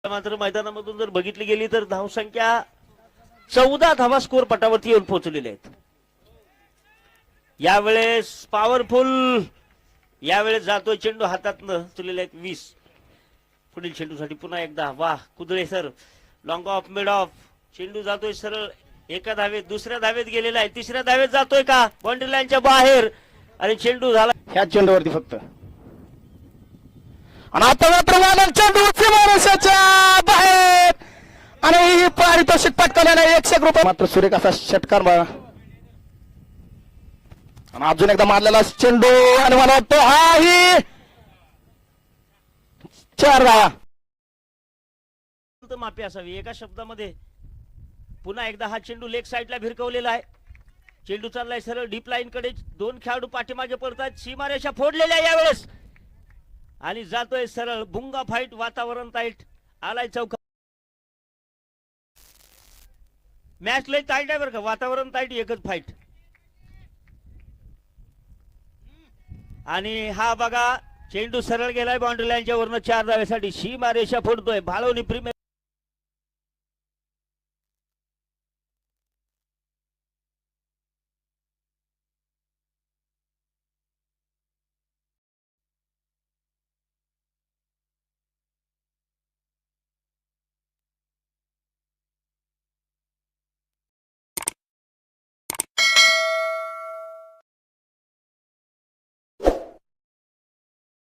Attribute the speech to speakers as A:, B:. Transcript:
A: मात्र मैदानामधून जर बघितली गेली तर धावसंख्या 14 धावा स्कोर पटावरती येऊन पोहोचलेले आहेत. यावेळेस पॉवरफुल यावेळेस जातोय चेंडू हातातनं चुलेले आहेत 20. पुढील चेंडूसाठी पुन्हा एकदा वाह Kudale sir long of mid of चेंडू जातोय सरळ एका धावेत दुसऱ्या धावेत गेलेला आहे तिसऱ्या धावेत जातोय का बाउंड्री लाईनच्या बाहेर आणि चेंडू झाला
B: ह्या चेंडूवरती फक्त. आणि आता मात्र वादळ चेंडू सीमारेषेच्या बाहेर आणि पारितोषिक पटकावलेला 100 रुपये. मात्र सुरेख असा षटकार बघा आणि अजून एकदा मारलेला चेंडू आणि मला वाटतं हा ही 4 धावा.
A: माफी असावी एका शब्दामध्ये. पुन्हा एकदा हा चेंडू लेग साईडला भिरकवलेला आहे. चेंडू चाललाय सरळ डीप लाईन कडे. 2 खेळाडू पाठीमागे पडतात. सीमारेषा फोडलेल्या यावेळेस आणि जातोय सरळ भुंगा फाईट वातावरण टाईट आलाय चौका. मॅच लय टाईट आहे बरं का वातावरण टाईट एकच फाईट. आणि हा बघा चेंडू सरळ गेलाय बाउंड्री लाईनच्या वरनं 4 धावेसाठी सीमारेषा फोडतोय भाळवणी प्रीमियर